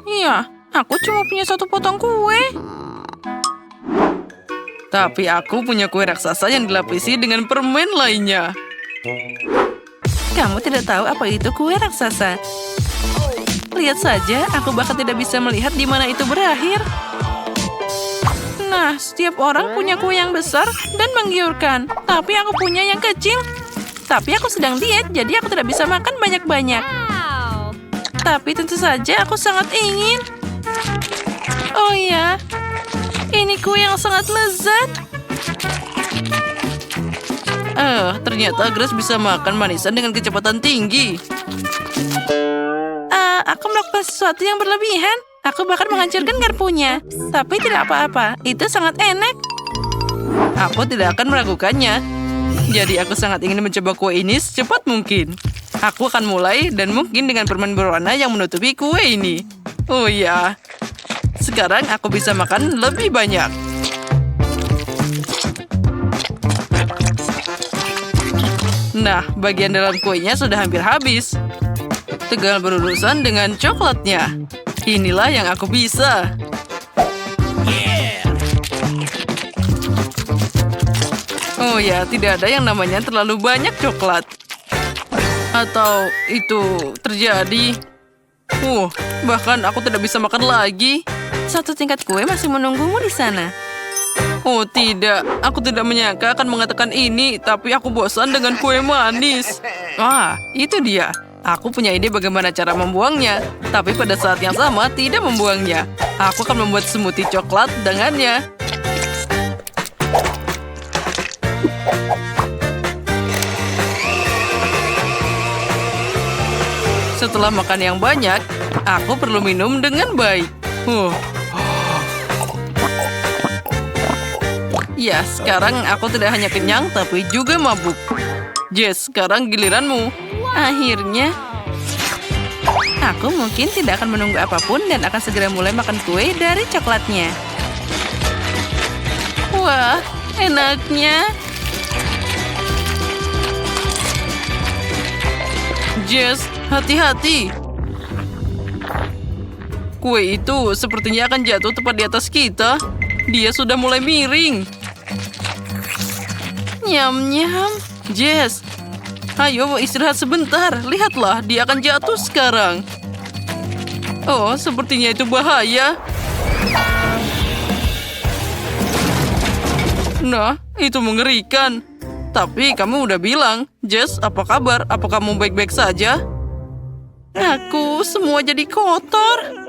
Iya, aku cuma punya satu potong kue. Tapi aku punya kue raksasa yang dilapisi dengan permen lainnya. Kamu tidak tahu apa itu kue raksasa. Lihat saja, aku bahkan tidak bisa melihat di mana itu berakhir. Nah, setiap orang punya kue yang besar dan menggiurkan. Tapi aku punya yang kecil. Tapi aku sedang diet, jadi aku tidak bisa makan banyak-banyak. Tapi tentu saja aku sangat ingin. Oh ya, ini kue yang sangat lezat. Ternyata Grace bisa makan manisan dengan kecepatan tinggi. Aku melakukan sesuatu yang berlebihan. Aku bahkan menghancurkan garpunya. Tapi tidak apa-apa, itu sangat enak. Aku tidak akan meragukannya. Jadi aku sangat ingin mencoba kue ini secepat mungkin. Aku akan mulai dan mungkin dengan permen berwarna yang menutupi kue ini. Oh ya, sekarang aku bisa makan lebih banyak. Nah, bagian dalam kuenya sudah hampir habis. Tinggal berurusan dengan coklatnya. Inilah yang aku bisa. Oh ya, tidak ada yang namanya terlalu banyak coklat. Atau itu terjadi. Bahkan aku tidak bisa makan lagi. Satu tingkat kue masih menunggumu di sana. Oh tidak, aku tidak menyangka akan mengatakan ini, tapi aku bosan dengan kue manis. Itu dia. Aku punya ide bagaimana cara membuangnya, tapi pada saat yang sama tidak membuangnya. Aku akan membuat smoothie coklat dengannya. Setelah makan yang banyak, aku perlu minum dengan baik. Ya, sekarang aku tidak hanya kenyang, tapi juga mabuk. Jess, sekarang giliranmu. Akhirnya, aku mungkin tidak akan menunggu apapun dan akan segera mulai makan kue dari coklatnya. Wah, enaknya. Jess, hati-hati. Kue itu sepertinya akan jatuh tepat di atas kita. Dia sudah mulai miring. Nyam-nyam. Jess, ayo istirahat sebentar. Lihatlah, dia akan jatuh sekarang. Oh, sepertinya itu bahaya. Nah, itu mengerikan. Tapi kamu udah bilang. Jess, apa kabar? Apa kamu baik-baik saja? Aku semua jadi kotor.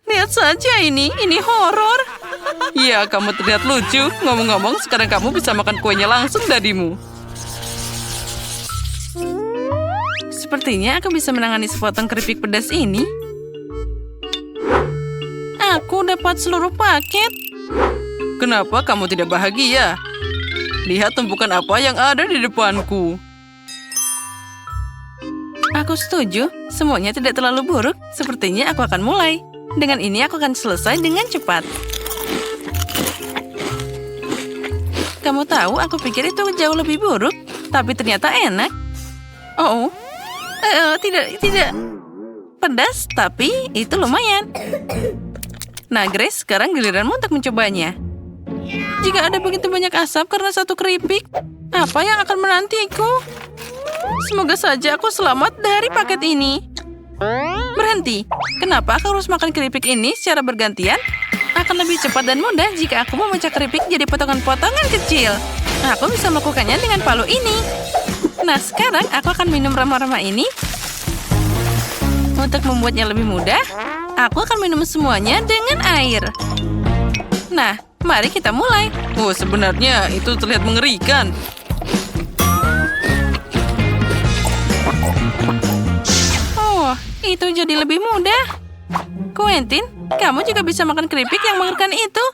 Lihat saja ini horor. Ya, kamu terlihat lucu. Ngomong-ngomong, sekarang kamu bisa makan kuenya langsung darimu. Sepertinya aku bisa menangani sepotong keripik pedas ini. Aku dapat seluruh paket. Kenapa kamu tidak bahagia? Lihat tumpukan apa yang ada di depanku. Aku setuju. Semuanya tidak terlalu buruk. Sepertinya aku akan mulai. Dengan ini aku akan selesai dengan cepat. Kamu tahu, aku pikir itu jauh lebih buruk. Tapi ternyata enak. Tidak. Pedas, tapi itu lumayan. Nah, Grace, sekarang giliranmu untuk mencobanya. Jika ada begitu banyak asap karena satu keripik, apa yang akan menantiku? Semoga saja aku selamat dari paket ini. Berhenti. Kenapa aku harus makan keripik ini secara bergantian? Akan lebih cepat dan mudah jika aku memecah keripik jadi potongan-potongan kecil. Aku bisa melakukannya dengan palu ini. Nah, sekarang aku akan minum rama-rama ini. Untuk membuatnya lebih mudah, aku akan minum semuanya dengan air. Nah, mari kita mulai. Sebenarnya itu terlihat mengerikan. Itu jadi lebih mudah. Quentin, kamu juga bisa makan keripik yang mengerikan itu.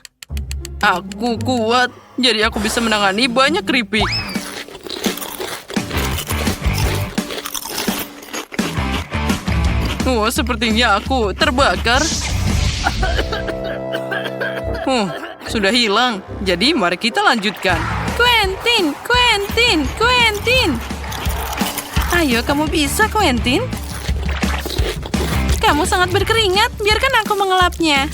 Aku kuat, jadi aku bisa menangani banyak keripik. Sepertinya aku terbakar. Sudah hilang. Jadi mari kita lanjutkan. Quentin. Ayo, kamu bisa, Quentin. Kamu sangat berkeringat, biarkan aku mengelapnya.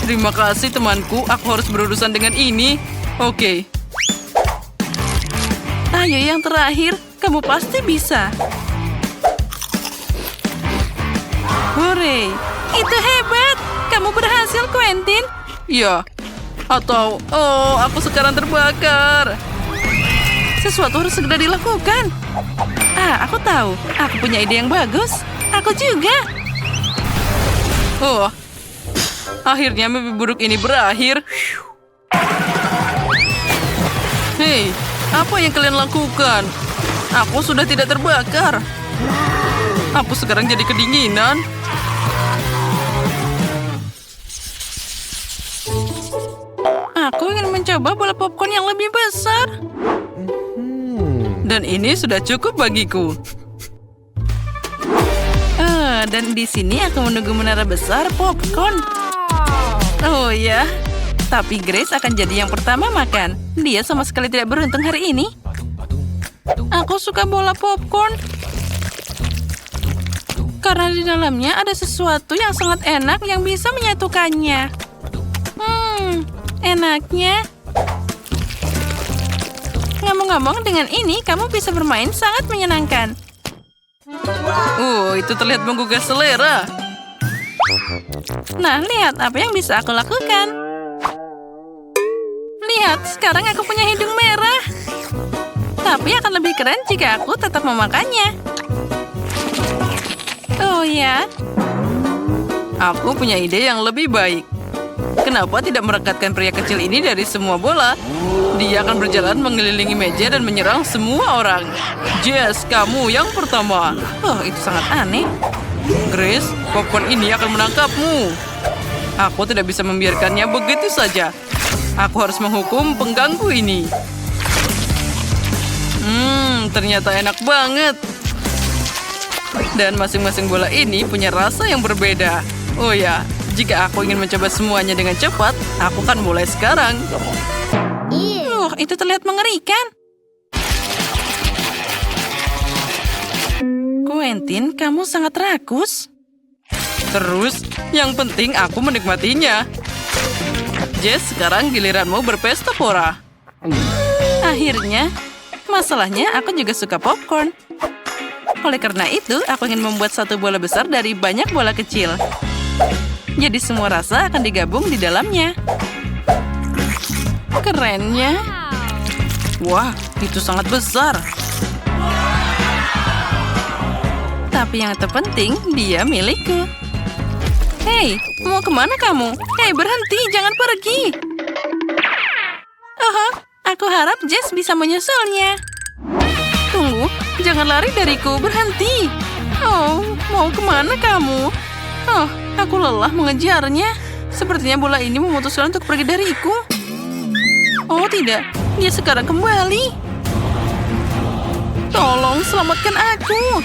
Terima kasih, temanku. Aku harus berurusan dengan ini. Oke. Ayo, yang terakhir. Kamu pasti bisa. Hore, itu hebat. Kamu berhasil, Quentin. Ya, atau... Oh, aku sekarang terbakar. Sesuatu harus segera dilakukan. Aku tahu. Aku punya ide yang bagus. Aku juga. Oh, akhirnya mimpi buruk ini berakhir. Hei, apa yang kalian lakukan? Aku sudah tidak terbakar. Aku sekarang jadi kedinginan. Aku ingin mencoba bola popcorn yang lebih besar. Dan ini sudah cukup bagiku. Dan di sini aku menunggu menara besar popcorn. Oh ya, tapi Grace akan jadi yang pertama makan. Dia sama sekali tidak beruntung hari ini. Aku suka bola popcorn karena di dalamnya ada sesuatu yang sangat enak yang bisa menyatukannya. Enaknya. Ngomong-ngomong, dengan ini kamu bisa bermain sangat menyenangkan. Itu terlihat menggugah selera. Nah, lihat apa yang bisa aku lakukan. Lihat, sekarang aku punya hidung merah. Tapi akan lebih keren jika aku tetap memakannya. Oh ya. Aku punya ide yang lebih baik. Kenapa tidak merekatkan pria kecil ini dari semua bola? Dia akan berjalan mengelilingi meja dan menyerang semua orang. Jess, kamu yang pertama. Oh, itu sangat aneh. Grace, popcorn ini akan menangkapmu. Aku tidak bisa membiarkannya begitu saja. Aku harus menghukum pengganggu ini. Ternyata enak banget. Dan masing-masing bola ini punya rasa yang berbeda. Oh ya, jika aku ingin mencoba semuanya dengan cepat, aku akan mulai sekarang. Itu terlihat mengerikan. Quentin, kamu sangat rakus. Terus, yang penting aku menikmatinya. Jess, sekarang giliranmu berpesta pora. Akhirnya, masalahnya aku juga suka popcorn. Oleh karena itu, aku ingin membuat satu bola besar dari banyak bola kecil. Jadi semua rasa akan digabung di dalamnya. Kerennya. Wah, itu sangat besar. Tapi yang terpenting, dia milikku. Hei, mau kemana kamu? Hei, berhenti, jangan pergi. Aku harap Jess bisa menyusulnya. Tunggu, jangan lari dariku, berhenti. Oh, mau kemana kamu? Oh, aku lelah mengejarnya. Sepertinya bola ini memutuskan untuk pergi dariku. Oh tidak, dia sekarang kembali. Tolong selamatkan aku.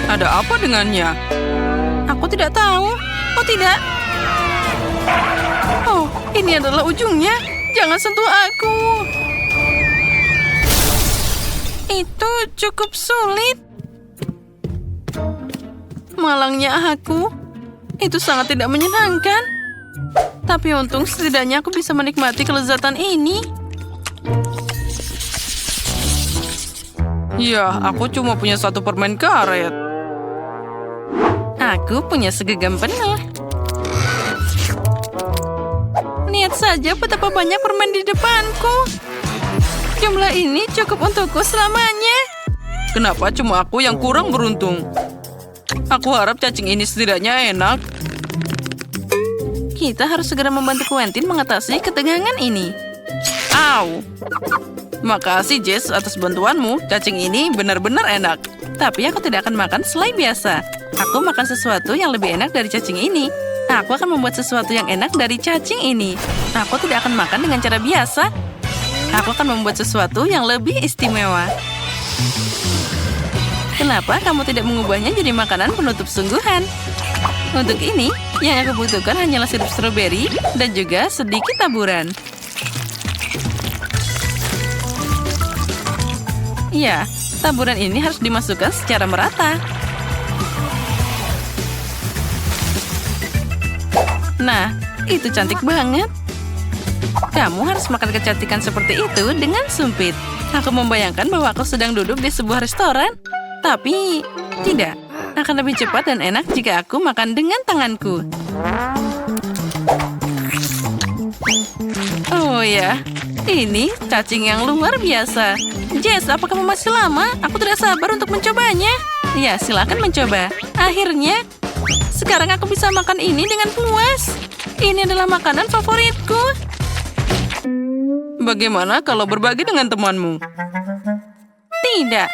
Ada apa dengannya? Aku tidak tahu. Oh tidak. Oh, ini adalah ujungnya. Jangan sentuh aku. Itu cukup sulit. Malangnya aku. Itu sangat tidak menyenangkan. Tapi untung setidaknya aku bisa menikmati kelezatan ini. Ya, aku cuma punya satu permen karet. Aku punya segenggam penuh. Lihat saja betapa banyak permen di depanku. Jumlah ini cukup untukku selamanya. Kenapa cuma aku yang kurang beruntung? Aku harap cacing ini setidaknya enak. Kita harus segera membantu Quentin mengatasi ketegangan ini. Au! Makasih Jess atas bantuanmu. Cacing ini benar-benar enak. Tapi aku tidak akan makan selai biasa. Aku makan sesuatu yang lebih enak dari cacing ini. Aku akan membuat sesuatu yang enak dari cacing ini. Aku tidak akan makan dengan cara biasa. Aku akan membuat sesuatu yang lebih istimewa. Kenapa kamu tidak mengubahnya jadi makanan penutup sungguhan? Untuk ini, yang aku butuhkan hanyalah sirup stroberi dan juga sedikit taburan. Ya, taburan ini harus dimasukkan secara merata. Nah, itu cantik banget. Kamu harus makan kecantikan seperti itu dengan sumpit. Aku membayangkan bahwa aku sedang duduk di sebuah restoran. Tapi, tidak. Akan lebih cepat dan enak jika aku makan dengan tanganku. Oh ya, ini cacing yang luar biasa. Jess, apa kamu masih lama? Aku tidak sabar untuk mencobanya. Ya, silakan mencoba. Akhirnya, sekarang aku bisa makan ini dengan puas. Ini adalah makanan favoritku. Bagaimana kalau berbagi dengan temanmu? Tidak.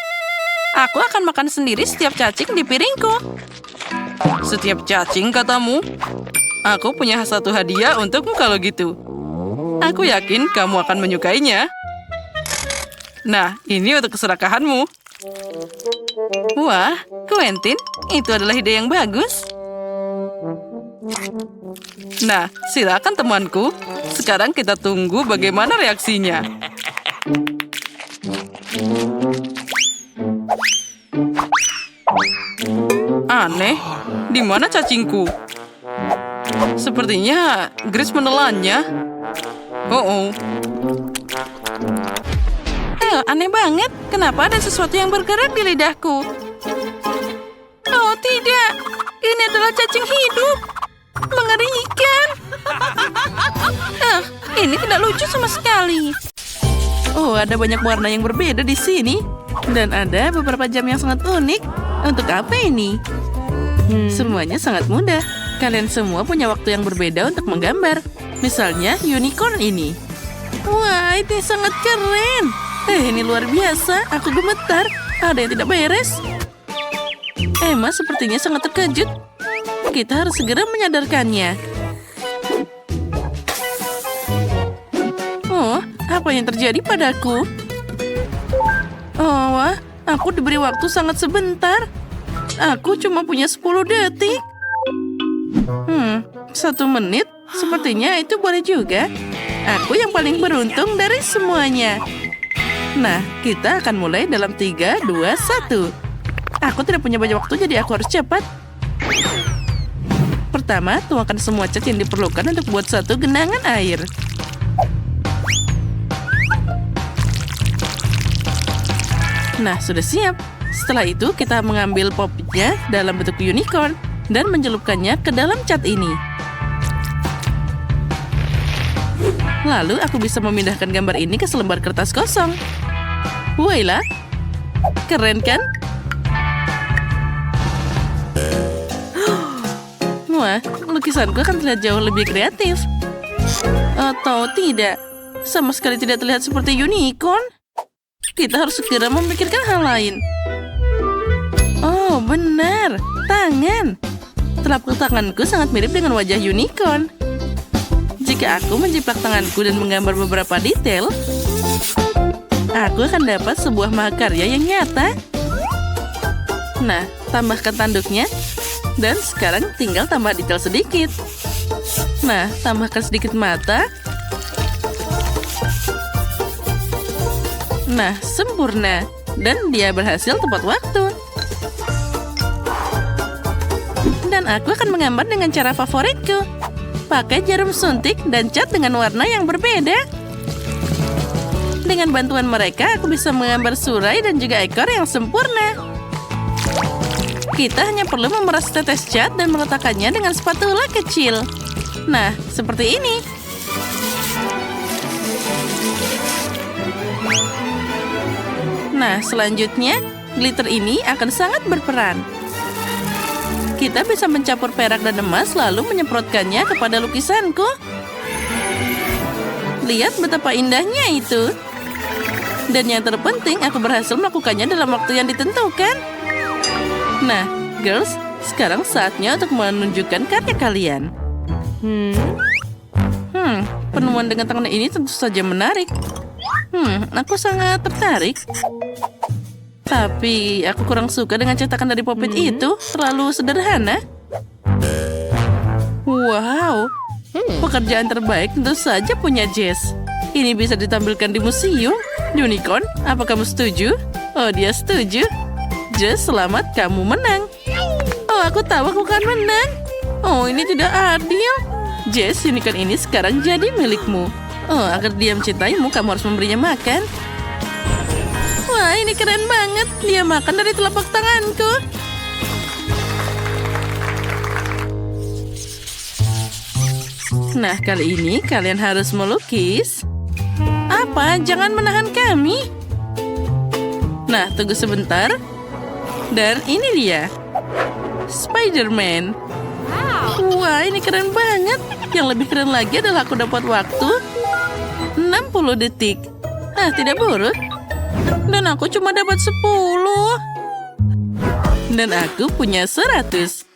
Aku akan makan sendiri setiap cacing di piringku. Setiap cacing, katamu? Aku punya satu hadiah untukmu kalau gitu. Aku yakin kamu akan menyukainya. Nah, ini untuk keserakahanmu. Wah, Quentin, itu adalah ide yang bagus. Nah, silakan temanku. Sekarang kita tunggu bagaimana reaksinya. Aneh, di mana cacingku? Sepertinya Grace menelannya. Oh. Aneh banget. Kenapa ada sesuatu yang bergerak di lidahku? Oh, tidak. Ini adalah cacing hidup. Mengerikan. Ini tidak lucu sama sekali. Oh, ada banyak warna yang berbeda di sini. Dan ada beberapa jam yang sangat unik. Untuk apa ini? Semuanya sangat mudah. Kalian semua punya waktu yang berbeda untuk menggambar. Misalnya unicorn ini. Wah, ini sangat keren. Ini luar biasa. Aku gemetar. Ada yang tidak beres. Emma sepertinya sangat terkejut. Kita harus segera menyadarkannya. Oh, apa yang terjadi padaku? Oh, wah, aku diberi waktu sangat sebentar. Aku cuma punya 10 detik. 1 menit? Sepertinya itu boleh juga. Aku yang paling beruntung dari semuanya. Nah, kita akan mulai dalam 3, 2, 1. Aku tidak punya banyak waktu, jadi aku harus cepat. Pertama, tuangkan semua cat yang diperlukan untuk buat satu genangan air. Nah, sudah siap. Setelah itu, kita mengambil popnya dalam bentuk unicorn dan mencelupkannya ke dalam cat ini. Lalu, aku bisa memindahkan gambar ini ke selembar kertas kosong. Wailah, keren kan? Wah, lukisanku akan terlihat jauh lebih kreatif. Atau tidak, sama sekali tidak terlihat seperti unicorn. Kita harus segera memikirkan hal lain. Oh, benar. Tangan. Telapak tanganku sangat mirip dengan wajah unicorn. Jika aku menjiplak tanganku dan menggambar beberapa detail, aku akan dapat sebuah mahakarya yang nyata. Nah, tambahkan tanduknya. Dan sekarang tinggal tambah detail sedikit. Nah, tambahkan sedikit mata. Nah, sempurna. Dan dia berhasil tepat waktu. Dan aku akan menggambar dengan cara favoritku. Pakai jarum suntik dan cat dengan warna yang berbeda. Dengan bantuan mereka, aku bisa menggambar surai dan juga ekor yang sempurna. Kita hanya perlu memeras tetes cat dan meletakkannya dengan spatula kecil. Nah, seperti ini. Nah, selanjutnya, glitter ini akan sangat berperan. Kita bisa mencampur perak dan emas lalu menyemprotkannya kepada lukisanku. Lihat betapa indahnya itu. Dan yang terpenting, aku berhasil melakukannya dalam waktu yang ditentukan. Nah, girls, sekarang saatnya untuk menunjukkan karya kalian. Penemuan dengan tangan ini tentu saja menarik. Aku sangat tertarik. Tapi aku kurang suka dengan cetakan dari Poppet itu. Terlalu sederhana. Wow, pekerjaan terbaik tentu saja punya Jess. Ini bisa ditampilkan di museum. Unicorn, apa kamu setuju? Oh, dia setuju. Jess, selamat, kamu menang. Oh, aku tahu aku akan menang. Oh, ini tidak adil. Jess, unicorn ini sekarang jadi milikmu. Oh, agar dia mencintaimu, kamu harus memberinya makan. Wah, ini keren banget. Dia makan dari telapak tanganku. Nah, kali ini kalian harus melukis. Apa? Jangan menahan kami. Nah, tunggu sebentar. Dan ini dia. Spider-Man. Wah, ini keren banget. Yang lebih keren lagi adalah aku dapat waktu 60 detik. Ah, tidak buruk. Dan aku cuma dapat 10. Dan aku punya 100.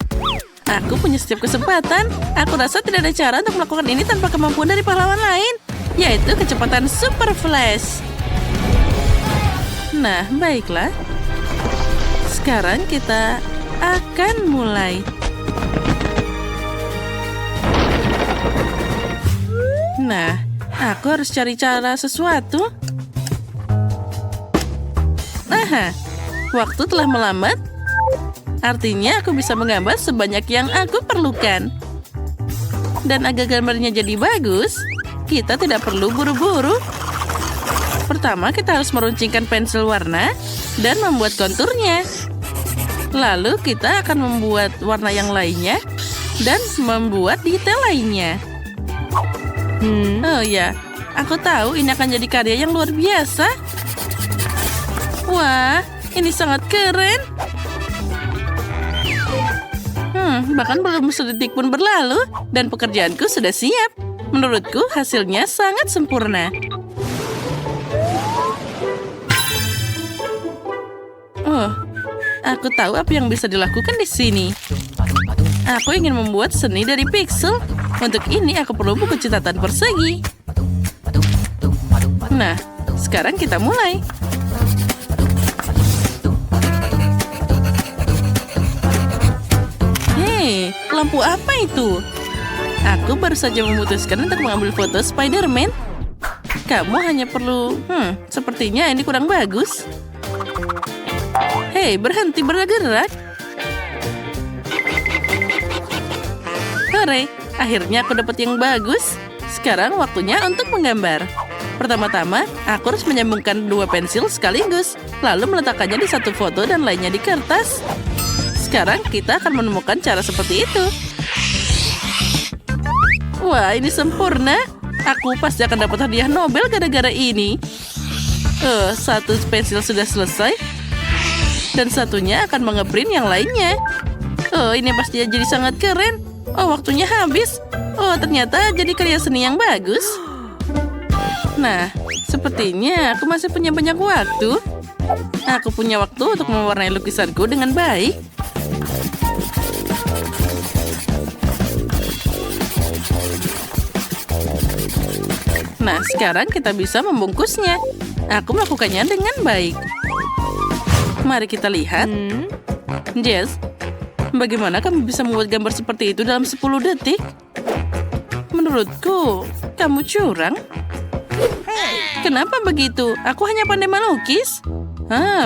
Aku punya setiap kesempatan. Aku rasa tidak ada cara untuk melakukan ini tanpa kemampuan dari pahlawan lain, yaitu kecepatan Super Flash. Nah, baiklah. Sekarang kita akan mulai. Nah, aku harus cari cara sesuatu. Aha, waktu telah melambat. Artinya aku bisa menggambar sebanyak yang aku perlukan. Dan agar gambarnya jadi bagus, kita tidak perlu buru-buru. Pertama, kita harus meruncingkan pensil warna dan membuat konturnya. Lalu kita akan membuat warna yang lainnya dan membuat detail lainnya. Oh ya, aku tahu ini akan jadi karya yang luar biasa. Wah, ini sangat keren. Bahkan belum sedetik pun berlalu dan pekerjaanku sudah siap. Menurutku hasilnya sangat sempurna. Oh, aku tahu apa yang bisa dilakukan di sini. Aku ingin membuat seni dari pixel. Untuk ini aku perlu buku catatan persegi. Nah, sekarang kita mulai. Hei, lampu apa itu? Aku baru saja memutuskan untuk mengambil foto Spider-Man. Kamu hanya perlu... sepertinya ini kurang bagus. Hei, berhenti bergerak. Hore, akhirnya aku dapat yang bagus. Sekarang waktunya untuk menggambar. Pertama-tama, aku harus menyambungkan dua pensil sekaligus, lalu meletakkannya di satu foto dan lainnya di kertas. Sekarang kita akan menemukan cara seperti itu. Wah, ini sempurna. Aku pasti akan dapat hadiah Nobel gara-gara ini. Satu pensil sudah selesai. Dan satunya akan mengeprint yang lainnya. Ini pasti jadi sangat keren. Waktunya habis. Ternyata jadi karya seni yang bagus. Nah, sepertinya aku masih punya banyak waktu. Aku punya waktu untuk mewarnai lukisanku dengan baik. Nah, sekarang kita bisa membungkusnya. Aku melakukannya dengan baik. Mari kita lihat. Jess, bagaimana kamu bisa membuat gambar seperti itu dalam 10 detik? Menurutku, kamu curang. Kenapa begitu? Aku hanya pandai melukis.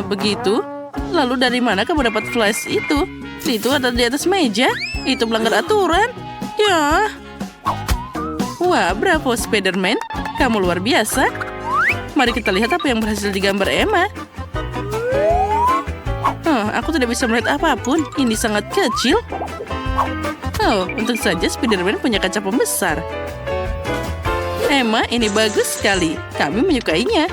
Begitu? Lalu dari mana kamu dapat flash itu? Itu ada di atas meja. Itu melanggar aturan. Ya. Wah, bravo Spider-Man. Kamu luar biasa. Mari kita lihat apa yang berhasil digambar Emma. Aku tidak bisa melihat apapun. Ini sangat kecil. Untung saja Spider-Man punya kaca pembesar. Emma, ini bagus sekali. Kami menyukainya.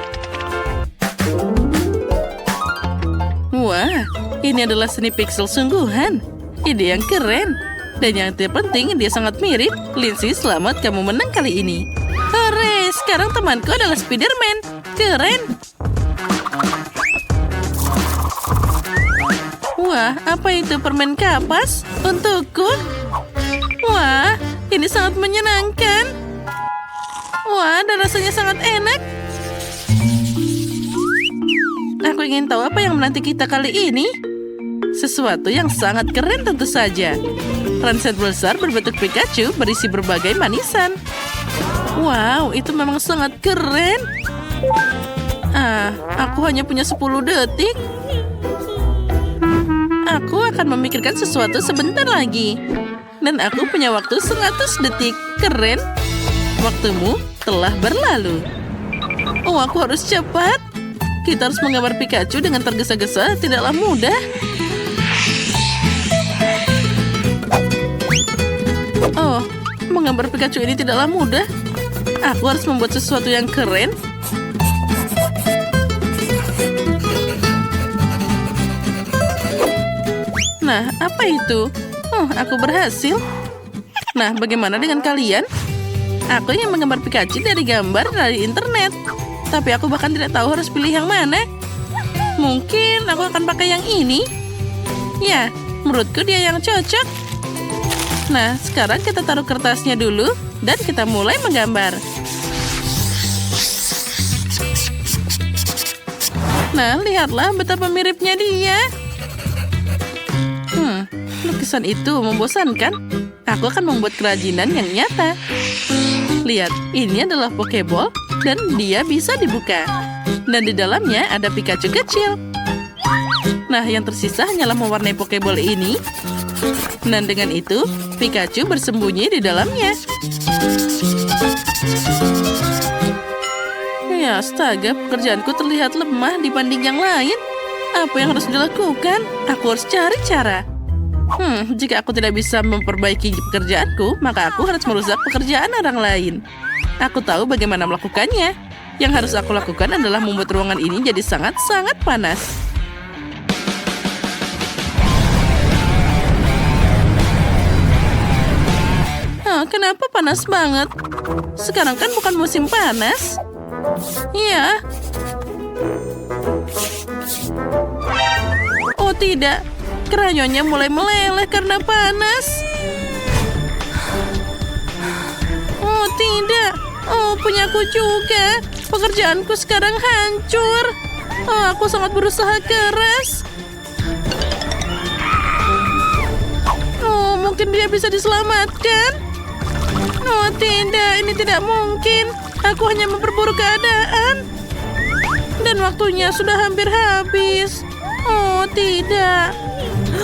Wah, ini adalah seni pixel sungguhan. Ide yang keren. Dan yang terpenting, dia sangat mirip. Lindsay, selamat kamu menang kali ini. Hore, sekarang temanku adalah Spider-Man. Keren. Wah, apa itu permen kapas? Untukku? Wah, ini sangat menyenangkan. Wah, dan rasanya sangat enak. Aku ingin tahu apa yang menanti kita kali ini. Sesuatu yang sangat keren tentu saja. Ransel besar berbentuk Pikachu berisi berbagai manisan. Wow, itu memang sangat keren. Aku hanya punya 10 detik. Aku akan memikirkan sesuatu sebentar lagi. Dan aku punya waktu 100 detik. Keren. Waktumu telah berlalu. Oh, aku harus cepat. Kita harus menggambar Pikachu dengan tergesa-gesa. Tidaklah mudah. Oh, menggambar Pikachu ini tidaklah mudah. Aku harus membuat sesuatu yang keren. Nah, apa itu? Oh, aku berhasil. Nah, bagaimana dengan kalian? Aku yang menggambar Pikachu dari gambar dari internet. Tapi aku bahkan tidak tahu harus pilih yang mana. Mungkin aku akan pakai yang ini. Ya, menurutku dia yang cocok. Nah, sekarang kita taruh kertasnya dulu. Dan kita mulai menggambar. Nah, lihatlah betapa miripnya dia. Lukisan itu membosankan. Aku akan membuat kerajinan yang nyata. Lihat, ini adalah Pokeball dan dia bisa dibuka. Dan di dalamnya ada Pikachu kecil. Nah, yang tersisa hanyalah mewarnai Pokeball ini. Dan dengan itu, Pikachu bersembunyi di dalamnya. Ya, astaga, pekerjaanku terlihat lemah dibanding yang lain. Apa yang harus dilakukan? Aku harus cari cara. Jika aku tidak bisa memperbaiki pekerjaanku, maka aku harus merusak pekerjaan orang lain. Aku tahu bagaimana melakukannya. Yang harus aku lakukan adalah membuat ruangan ini jadi sangat-sangat panas. Kenapa panas banget? Sekarang kan bukan musim panas. Iya. Oh tidak. Krayonnya mulai meleleh karena panas. Oh tidak. Oh, punyaku juga. Pekerjaanku sekarang hancur. Oh, aku sangat berusaha keras. Oh, mungkin dia bisa diselamatkan. Oh tidak, ini tidak mungkin. Aku hanya memperburuk keadaan. Dan waktunya sudah hampir habis. Oh tidak.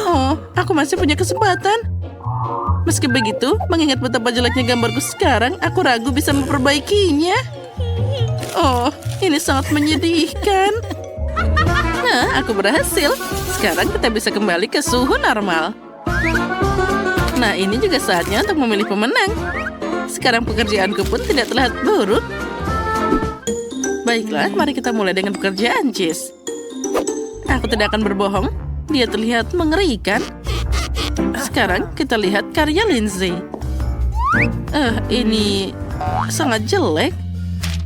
Oh, aku masih punya kesempatan. Meski begitu, mengingat betapa jeleknya gambarku sekarang, aku ragu bisa memperbaikinya. Oh, ini sangat menyedihkan. Nah, aku berhasil. Sekarang kita bisa kembali ke suhu normal. Nah, ini juga saatnya untuk memilih pemenang. Sekarang pekerjaanku pun tidak terlihat buruk. Baiklah, mari kita mulai dengan pekerjaan Cheese. Aku tidak akan berbohong. Dia terlihat mengerikan. Sekarang kita lihat karya Lindsay. Ini sangat jelek.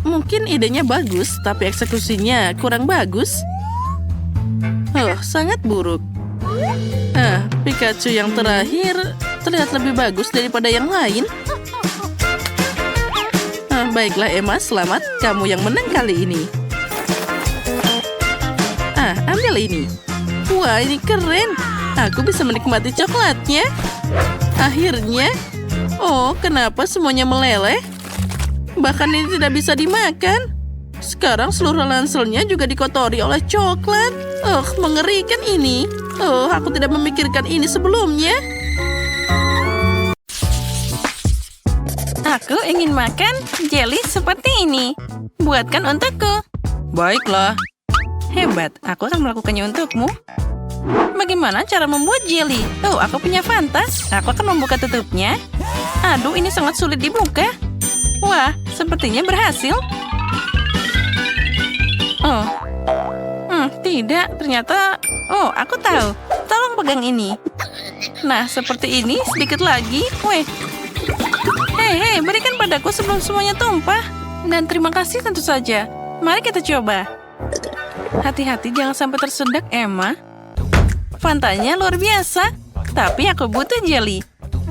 Mungkin idenya bagus, tapi eksekusinya kurang bagus. Sangat buruk. Pikachu yang terakhir terlihat lebih bagus daripada yang lain. Baiklah Emma, selamat. Kamu yang menang kali ini. Ambil ini. Wah, ini keren. Aku bisa menikmati coklatnya. Akhirnya. Oh, kenapa semuanya meleleh? Bahkan ini tidak bisa dimakan. Sekarang seluruh ranselnya juga dikotori oleh coklat. Mengerikan ini. Aku tidak memikirkan ini sebelumnya. Aku ingin makan jelly seperti ini. Buatkan untukku. Baiklah. Hebat, aku akan melakukannya untukmu. Bagaimana cara membuat jelly? Aku punya fantas. Aku akan membuka tutupnya. Aduh, ini sangat sulit dibuka. Wah, sepertinya berhasil. Tidak, ternyata... aku tahu. Tolong pegang ini. Nah, seperti ini, sedikit lagi. Weh. Hei, berikan padaku sebelum semuanya tumpah. Dan terima kasih tentu saja. Mari kita coba. Hati-hati jangan sampai tersedak, Emma. Fantanya luar biasa. Tapi aku butuh jelly.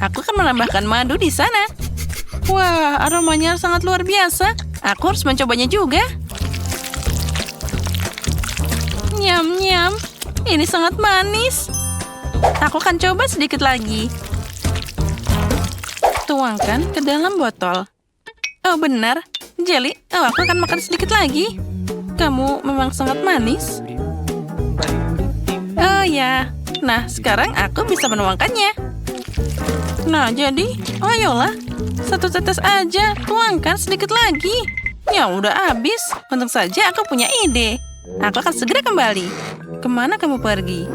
Aku akan menambahkan madu di sana. Wah, aromanya sangat luar biasa. Aku harus mencobanya juga. Nyam-nyam. Ini sangat manis. Aku akan coba sedikit lagi. Tuangkan ke dalam botol. Oh, benar. Jelly. Aku akan makan sedikit lagi. kamu memang sangat manis. Oh ya, nah sekarang aku bisa menuangkannya. Nah jadi, ayolah, satu tetes aja, tuangkan sedikit lagi. Ya udah habis, untung saja aku punya ide. Aku akan segera kembali. Kemana kamu pergi?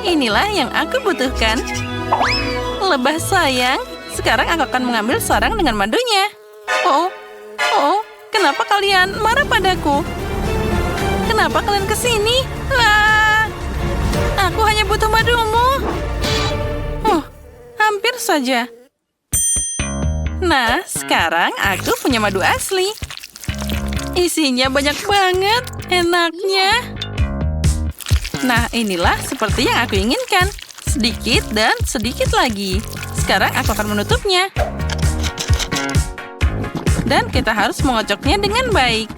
Inilah yang aku butuhkan. Lebah sayang, sekarang aku akan mengambil sarang dengan madunya. Oh, kenapa kalian marah padaku? Kenapa kalian kesini? Aku hanya butuh madumu. Hampir saja. Nah, sekarang aku punya madu asli. Isinya banyak banget, enaknya. Nah, inilah seperti yang aku inginkan. Sedikit dan sedikit lagi. Sekarang aku akan menutupnya. Dan kita harus mengocoknya dengan baik.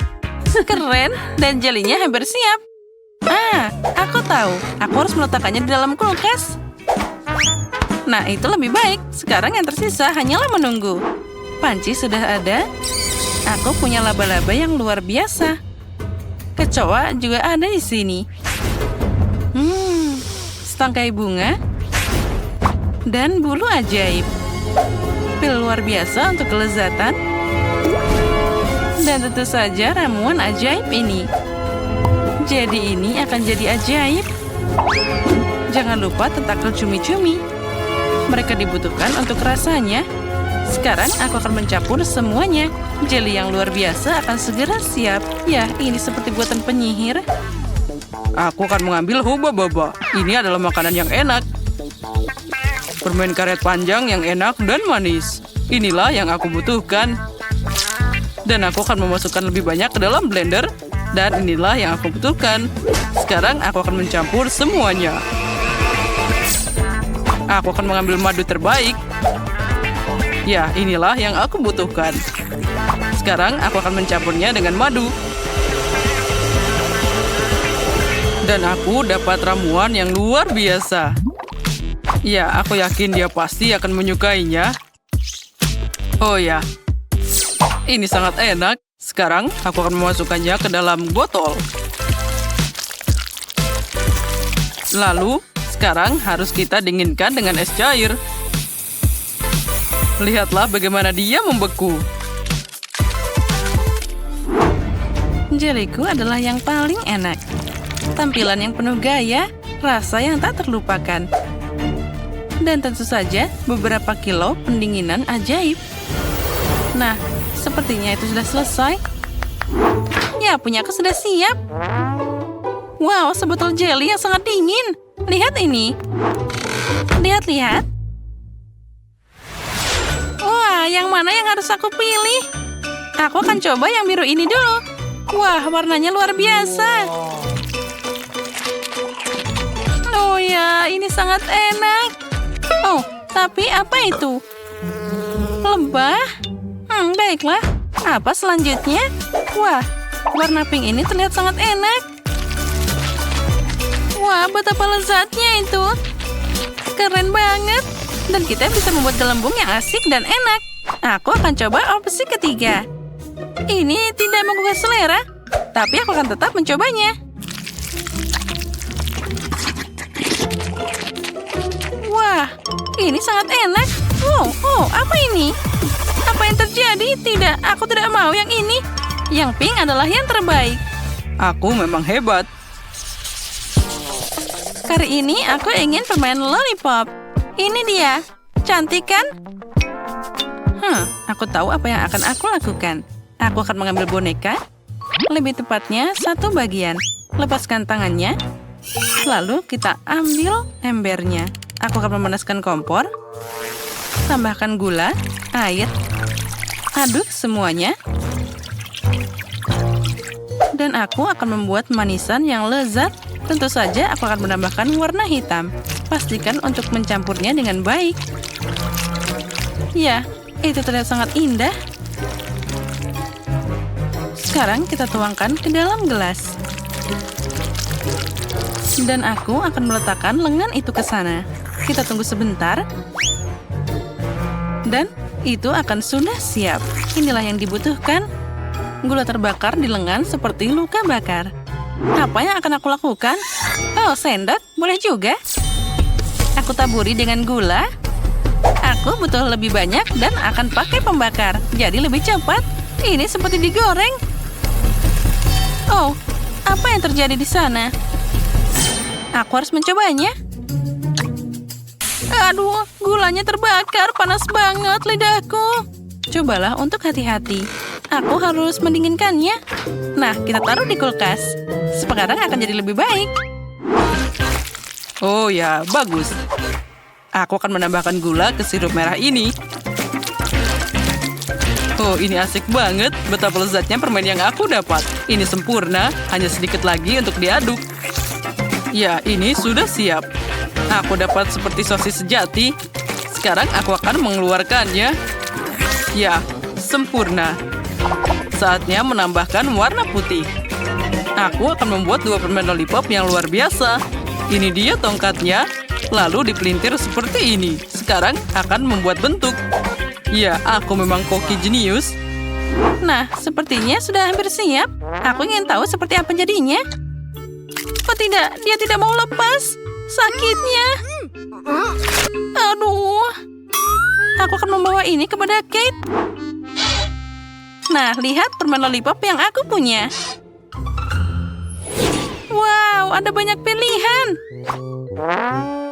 Keren, dan jelinya hampir siap. Aku tahu. Aku harus meletakkannya di dalam kulkas. Nah, itu lebih baik. Sekarang yang tersisa hanyalah menunggu. Panci sudah ada. Aku punya laba-laba yang luar biasa. Kecoa juga ada di sini. Setangkai bunga. Dan bulu ajaib. Pil luar biasa untuk kelezatan. Dan tentu saja ramuan ajaib ini. Jadi ini akan jadi ajaib. Jangan lupa tentakel cumi-cumi. Mereka dibutuhkan untuk rasanya. Sekarang aku akan mencampur semuanya. Jeli yang luar biasa akan segera siap. Ya, ini seperti buatan penyihir. Aku akan mengambil huba-baba. Ini adalah makanan yang enak. Permen karet panjang yang enak dan manis. Inilah yang aku butuhkan. Dan aku akan memasukkan lebih banyak ke dalam blender. Dan inilah yang aku butuhkan. Sekarang aku akan mencampur semuanya. Aku akan mengambil madu terbaik. Ya, inilah yang aku butuhkan. Sekarang aku akan mencampurnya dengan madu. Dan aku dapat ramuan yang luar biasa. Ya, aku yakin dia pasti akan menyukainya. Oh ya, ini sangat enak. Sekarang aku akan memasukkannya ke dalam botol. Lalu, sekarang harus kita dinginkan dengan es cair. Lihatlah bagaimana dia membeku. Jeliku adalah yang paling enak. Tampilan yang penuh gaya, rasa yang tak terlupakan. Dan tentu saja beberapa kilo pendinginan ajaib. Nah, sepertinya itu sudah selesai. Ya, punyaku sudah siap. Wow, sebotol jelly yang sangat dingin. Lihat ini. Lihat-lihat. Wah, yang mana yang harus aku pilih? Aku akan coba yang biru ini dulu. Wah, warnanya luar biasa. Oh ya, ini sangat enak. Oh, tapi apa itu? Lebah? Baiklah. Apa selanjutnya? Wah, warna pink ini terlihat sangat enak. Wah, betapa lezatnya itu. Keren banget. Dan kita bisa membuat gelembung yang asik dan enak. Aku akan coba opsi ketiga. Ini tidak menggugah selera, tapi aku akan tetap mencobanya. Wah, ini sangat enak. Oh, apa ini? Apa yang terjadi? Tidak, aku tidak mau yang ini. Yang pink adalah yang terbaik. Aku memang hebat. Kali ini aku ingin permen lollipop. Ini dia. Cantik kan? Aku tahu apa yang akan aku lakukan. Aku akan mengambil boneka. Lebih tepatnya satu bagian. Lepaskan tangannya. Lalu kita ambil embernya. Aku akan memanaskan kompor. Tambahkan gula, air. Aduk semuanya. Dan aku akan membuat manisan yang lezat. Tentu saja aku akan menambahkan warna hitam. Pastikan untuk mencampurnya dengan baik. Ya, itu terlihat sangat indah. Sekarang kita tuangkan ke dalam gelas. Dan aku akan meletakkan lengan itu ke sana. Kita tunggu sebentar. Dan itu akan sudah siap. Inilah yang dibutuhkan. Gula terbakar di lengan seperti luka bakar. Apa yang akan aku lakukan? Oh, sendok, boleh juga. Aku taburi dengan gula. Aku butuh lebih banyak dan akan pakai pembakar. Jadi lebih cepat. Ini seperti digoreng. Oh, apa yang terjadi di sana? Aku harus mencobanya. Aduh, gulanya terbakar. Panas banget lidahku. Cobalah untuk hati-hati. Aku harus mendinginkannya. Nah, kita taruh di kulkas. Sekarang akan jadi lebih baik. Oh ya, bagus. Aku akan menambahkan gula ke sirup merah ini. Oh, ini asik banget. Betapa lezatnya permen yang aku dapat. Ini sempurna, hanya sedikit lagi untuk diaduk. Ya, ini sudah siap. Aku dapat seperti sosis sejati. Sekarang aku akan mengeluarkannya. Ya, sempurna. Saatnya menambahkan warna putih. Aku akan membuat 2 permen lollipop yang luar biasa. Ini dia tongkatnya. Lalu dipelintir seperti ini. Sekarang akan membuat bentuk. Ya, aku memang koki jenius. Nah, sepertinya sudah hampir siap. Aku ingin tahu seperti apa jadinya. Oh tidak, dia tidak mau lepas. Sakitnya. Aduh. Aku akan membawa ini kepada Kate. Nah, lihat permen lollipop yang aku punya. Wow, ada banyak pilihan.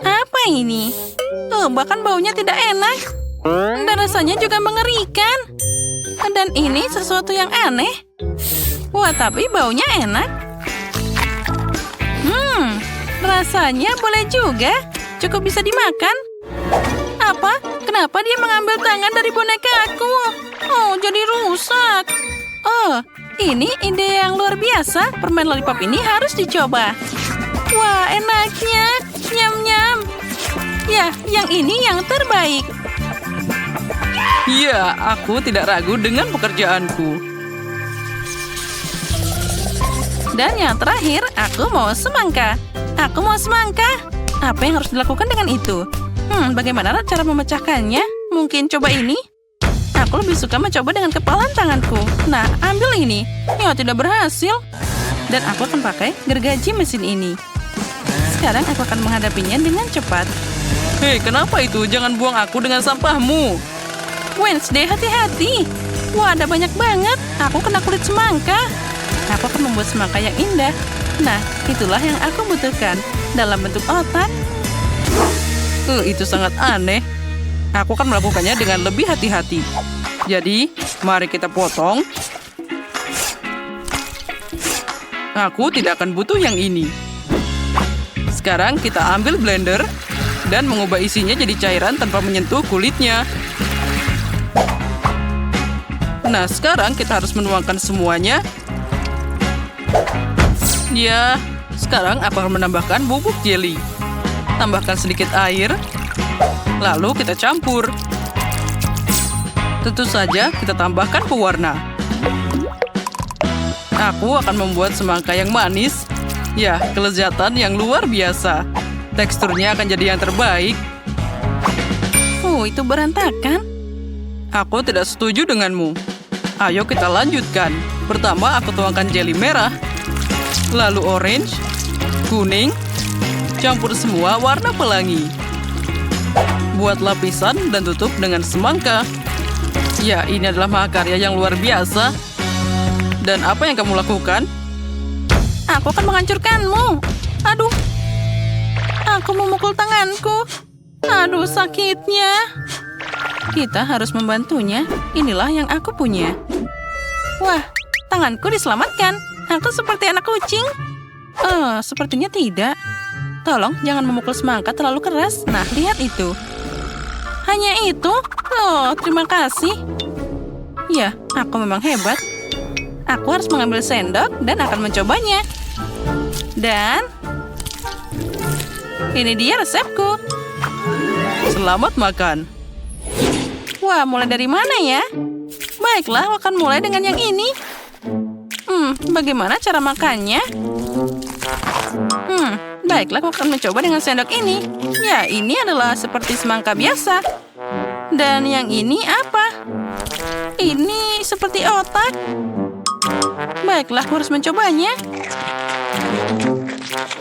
Apa ini? Oh, bahkan baunya tidak enak. Dan rasanya juga mengerikan. Dan ini sesuatu yang aneh. Wah, tapi baunya enak. Rasanya boleh juga. Cukup bisa dimakan. Apa? Kenapa dia mengambil tangan dari boneka aku? Oh, jadi rusak. Oh, ini ide yang luar biasa. Permen lollipop ini harus dicoba. Wah, enaknya. Nyam-nyam. Ya, yang ini yang terbaik. Ya, aku tidak ragu dengan pekerjaanku. Dan yang terakhir, aku mau semangka. Aku mau semangka. Apa yang harus dilakukan dengan itu? Bagaimana cara memecahkannya? Mungkin coba ini? Aku lebih suka mencoba dengan kepalan tanganku. Nah, ambil ini. Ya, tidak berhasil. Dan aku akan pakai gergaji mesin ini. Sekarang aku akan menghadapinya dengan cepat. Hei, kenapa itu? Jangan buang aku dengan sampahmu. Wednesday, hati-hati. Wah, ada banyak banget. Aku kena kulit semangka. Aku akan membuat semangka yang indah. Nah, itulah yang aku butuhkan. Dalam bentuk otak. Itu sangat aneh. Aku akan melakukannya dengan lebih hati-hati. Jadi, mari kita potong. Aku tidak akan butuh yang ini. Sekarang kita ambil blender dan mengubah isinya jadi cairan tanpa menyentuh kulitnya. Nah, sekarang kita harus menuangkan semuanya. Ya, sekarang aku akan menambahkan bubuk jelly. Tambahkan sedikit air. Lalu kita campur. Tentu saja kita tambahkan pewarna. Aku akan membuat semangka yang manis. Ya, kelezatan yang luar biasa. Teksturnya akan jadi yang terbaik. Itu berantakan. Aku tidak setuju denganmu. Ayo kita lanjutkan. Pertama aku tuangkan jelly merah. Lalu orange, kuning, campur semua warna pelangi. Buat lapisan dan tutup dengan semangka. Ya, ini adalah mahakarya yang luar biasa. Dan apa yang kamu lakukan? Aku akan menghancurkanmu. Aduh. Aku memukul tanganku. Aduh, sakitnya. Kita harus membantunya. Inilah yang aku punya. Wah, tanganku diselamatkan. Aku seperti anak kucing. Sepertinya tidak. Tolong jangan memukul semangka terlalu keras. Nah, lihat itu. Hanya itu? Oh, terima kasih. Ya, aku memang hebat. Aku harus mengambil sendok dan akan mencobanya. Dan ini dia resepku. Selamat makan. Wah, mulai dari mana ya? Baiklah, aku akan mulai dengan yang ini. Bagaimana cara makannya? Baiklah, aku akan mencoba dengan sendok ini. Ya, ini adalah seperti semangka biasa. Dan yang ini apa? Ini seperti otak. Baiklah, aku harus mencobanya.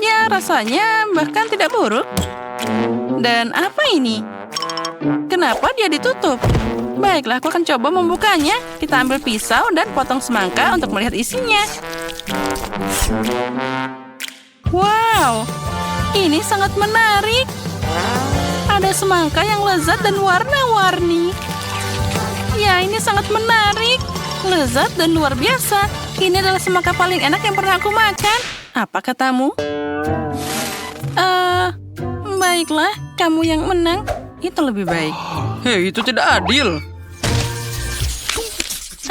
Ya, rasanya bahkan tidak buruk. Dan apa ini? Kenapa dia ditutup? Baiklah, aku akan coba membukanya. Kita ambil pisau dan potong semangka untuk melihat isinya. Wow, ini sangat menarik. Ada semangka yang lezat dan warna-warni. Ya, ini sangat menarik. Lezat dan luar biasa. Ini adalah semangka paling enak yang pernah aku makan. Apa katamu? Baiklah, kamu yang menang. Itu lebih baik. Hei, itu tidak adil.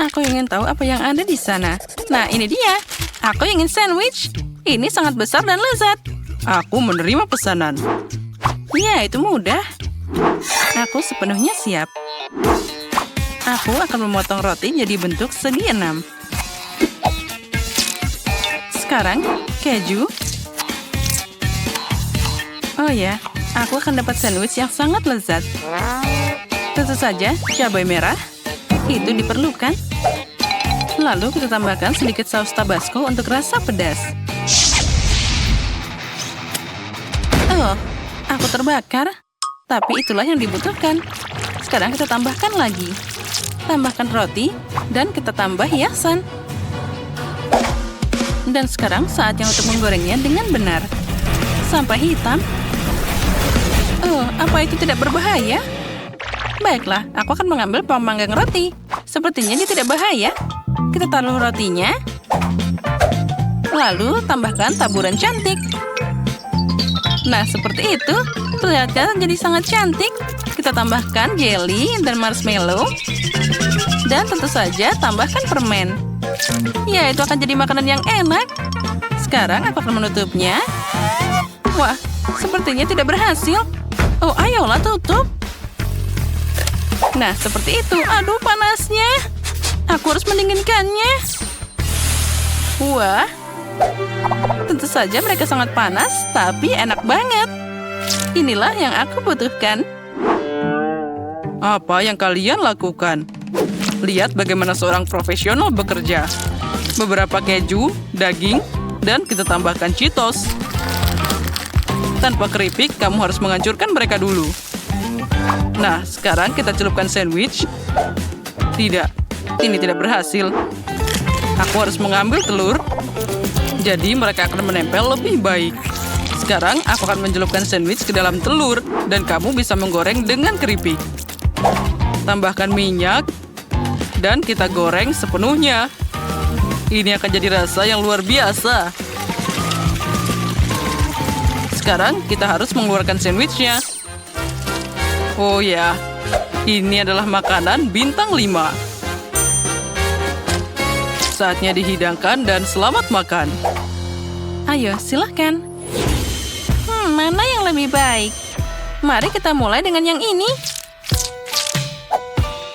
Aku ingin tahu apa yang ada di sana. Nah, ini dia. Aku ingin sandwich. Ini sangat besar dan lezat. Aku menerima pesanan. Ya, itu mudah. Aku sepenuhnya siap. Aku akan memotong roti jadi bentuk segi 6. Sekarang, keju. Oh ya, aku akan dapat sandwich yang sangat lezat. Tentu saja, cabai merah. Itu diperlukan. Lalu kita tambahkan sedikit saus tabasco untuk rasa pedas. Oh, aku terbakar. Tapi itulah yang dibutuhkan. Sekarang kita tambahkan lagi. Tambahkan roti, dan kita tambah hiasan. Dan sekarang saatnya untuk menggorengnya dengan benar. Sampai hitam. Oh, apa itu tidak berbahaya? Baiklah, aku akan mengambil pemanggang roti. Sepertinya dia tidak bahaya. Kita taruh rotinya. Lalu tambahkan taburan cantik. Nah, seperti itu. Kelihatan jadi sangat cantik. Kita tambahkan jelly dan marshmallow. Dan tentu saja tambahkan permen. Ya, itu akan jadi makanan yang enak. Sekarang aku akan menutupnya. Wah, sepertinya tidak berhasil. Oh, ayolah tutup. Nah, seperti itu. Aduh, panasnya. Aku harus mendinginkannya. Wah. Tentu saja mereka sangat panas, tapi enak banget. Inilah yang aku butuhkan. Apa yang kalian lakukan? Lihat bagaimana seorang profesional bekerja. Beberapa keju, daging, dan kita tambahkan Cheetos. Tanpa keripik, kamu harus menghancurkan mereka dulu. Nah, sekarang kita celupkan sandwich. Tidak, ini tidak berhasil. Aku harus mengambil telur. Jadi mereka akan menempel lebih baik. Sekarang aku akan mencelupkan sandwich ke dalam telur. Dan kamu bisa menggoreng dengan keripik. Tambahkan minyak. Dan kita goreng sepenuhnya. Ini akan jadi rasa yang luar biasa. Sekarang kita harus mengeluarkan sandwichnya. Oh ya, ini adalah makanan bintang 5. Saatnya dihidangkan dan selamat makan. Ayo, silahkan. Mana yang lebih baik? Mari kita mulai dengan yang ini.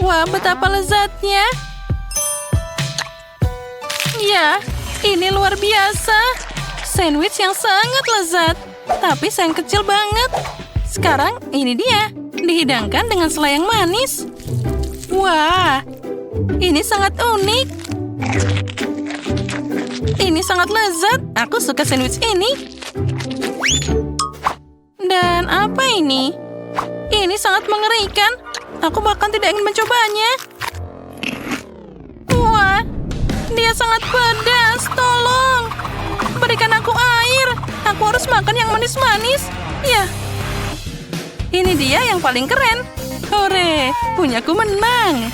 Wah, betapa lezatnya. Ya, ini luar biasa. Sandwich yang sangat lezat. Tapi sayang kecil banget. Sekarang ini dia. Dihidangkan dengan selai yang manis. Wah, ini sangat unik. Ini sangat lezat. Aku suka sandwich ini. Dan apa ini? Ini sangat mengerikan. Aku bahkan tidak ingin mencobanya. Wah, dia sangat pedas. Tolong, berikan aku air. Aku harus makan yang manis-manis. Ya, ini dia yang paling keren. Hore, punyaku menang.